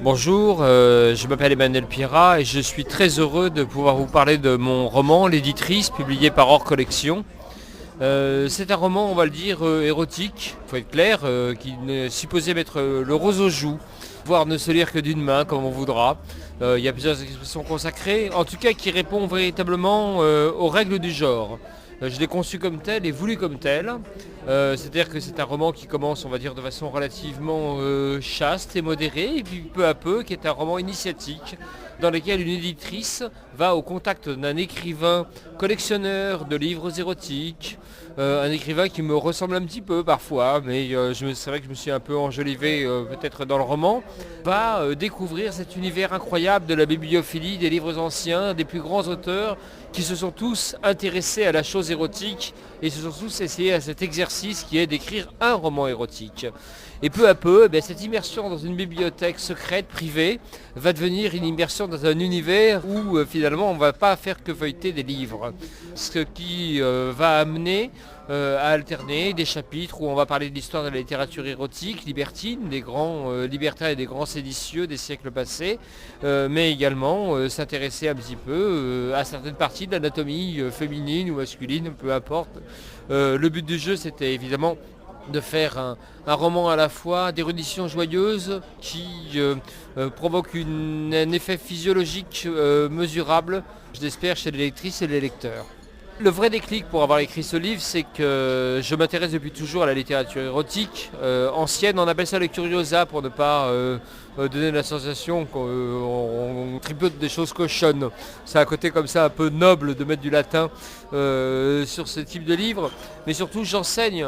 Bonjour, je m'appelle Emmanuel Pirat et je suis très heureux de pouvoir vous parler de mon roman L'éditrice, publié par Hors Collection. C'est un roman, on va le dire, érotique, il faut être clair, qui est supposé mettre le rose aux joues, voire ne se lire que d'une main, comme on voudra. Il y a plusieurs expressions consacrées, en tout cas qui répond véritablement aux règles du genre. Je l'ai conçu comme tel et voulu comme tel. C'est-à-dire que c'est un roman qui commence, on va dire, de façon relativement chaste et modérée, et puis peu à peu, qui est un roman initiatique, dans lequel une éditrice va au contact d'un écrivain collectionneur de livres érotiques, un écrivain qui me ressemble un petit peu parfois, mais c'est vrai que je me suis un peu enjolivé peut-être dans le roman, va découvrir cet univers incroyable de la bibliophilie, des livres anciens, des plus grands auteurs, qui se sont tous intéressés à la chose érotique et se sont tous essayés à cet exercice qui est d'écrire un roman érotique. Et peu à peu, cette immersion dans une bibliothèque secrète, privée, va devenir une immersion dans un univers où finalement on ne va pas faire que feuilleter des livres. Ce qui va amener à alterner des chapitres où on va parler de l'histoire de la littérature érotique, libertine, des grands libertaires et des grands séditieux des siècles passés, mais également s'intéresser un petit peu à certaines parties de l'anatomie féminine ou masculine, peu importe. Le but du jeu, c'était évidemment de faire un roman à la fois d'érudition joyeuse qui provoque un effet physiologique mesurable, je l'espère, chez les lectrices et les lecteurs. Le vrai déclic pour avoir écrit ce livre, c'est que je m'intéresse depuis toujours à la littérature érotique ancienne. On appelle ça le curiosa pour ne pas donner la sensation qu'on tripote des choses cochonnes. C'est un côté comme ça un peu noble de mettre du latin sur ce type de livre. Mais surtout, j'enseigne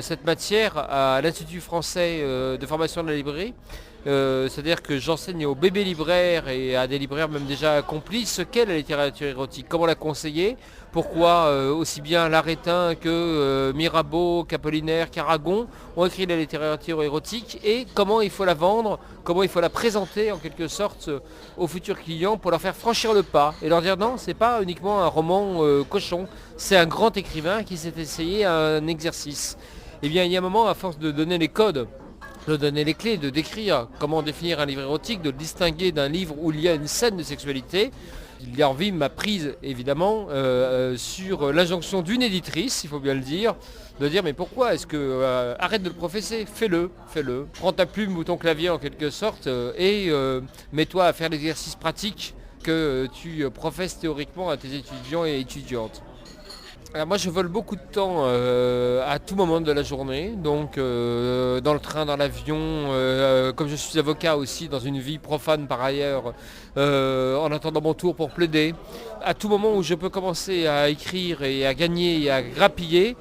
cette matière à l'Institut français de formation de la librairie. C'est-à-dire que j'enseigne aux bébés libraires et à des libraires même déjà accomplis ce qu'est la littérature érotique, comment la conseiller, pourquoi aussi bien Larétin que Mirabeau, qu'Apollinaire, qu'Aragon ont écrit la littérature érotique et comment il faut la vendre, comment il faut la présenter en quelque sorte aux futurs clients pour leur faire franchir le pas et leur dire non, c'est pas uniquement un roman cochon, c'est un grand écrivain qui s'est essayé à un exercice. Eh bien il y a un moment, à force de donner les codes, de donner les clés, de décrire comment définir un livre érotique, de le distinguer d'un livre où il y a une scène de sexualité, l'envie m'a prise évidemment sur l'injonction d'une éditrice, il faut bien le dire, de dire mais pourquoi est-ce que arrête de le professer, fais-le, prends ta plume ou ton clavier en quelque sorte et mets-toi à faire l'exercice pratique que tu professes théoriquement à tes étudiants et étudiantes. Alors moi je vole beaucoup de temps à tout moment de la journée, donc dans le train, dans l'avion, comme je suis avocat aussi dans une vie profane par ailleurs, en attendant mon tour pour plaider. À tout moment où je peux commencer à écrire et à gagner et à grappiller,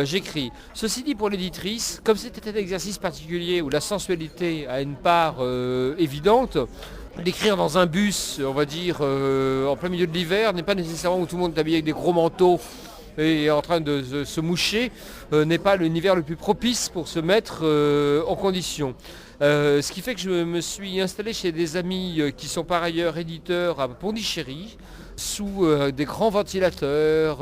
j'écris. Ceci dit pour l'éditrice, comme c'était un exercice particulier où la sensualité a une part évidente, d'écrire dans un bus, on va dire, en plein milieu de l'hiver, n'est pas nécessairement où tout le monde est habillé avec des gros manteaux et en train de se moucher, n'est pas l'univers le plus propice pour se mettre en condition. Ce qui fait que je me suis installé chez des amis qui sont par ailleurs éditeurs à Pondichéry, sous des grands ventilateurs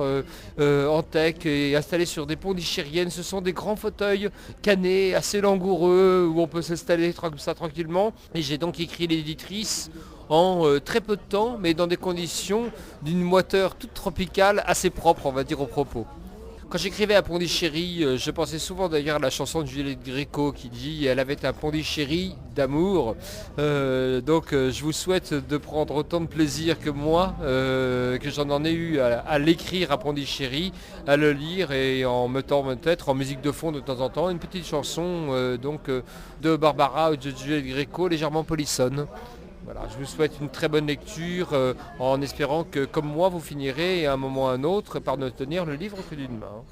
en tech et installés sur des pondichéриennes. Ce sont des grands fauteuils canés, assez langoureux, où on peut s'installer comme ça tranquillement. Et j'ai donc écrit l'éditrice en très peu de temps, mais dans des conditions d'une moiteur toute tropicale, assez propre, on va dire, au propos. Quand j'écrivais à Pondichéry, je pensais souvent d'ailleurs à la chanson de Juliette Gréco qui dit « Elle avait un Pondichéry d'amour ». Donc je vous souhaite de prendre autant de plaisir que moi, que j'en ai eu à l'écrire à Pondichéry, à le lire et en mettant peut-être en musique de fond de temps en temps une petite chanson de Barbara ou de Juliette Gréco légèrement polissonne. Voilà, je vous souhaite une très bonne lecture en espérant que, comme moi, vous finirez à un moment ou à un autre par ne tenir le livre que d'une main.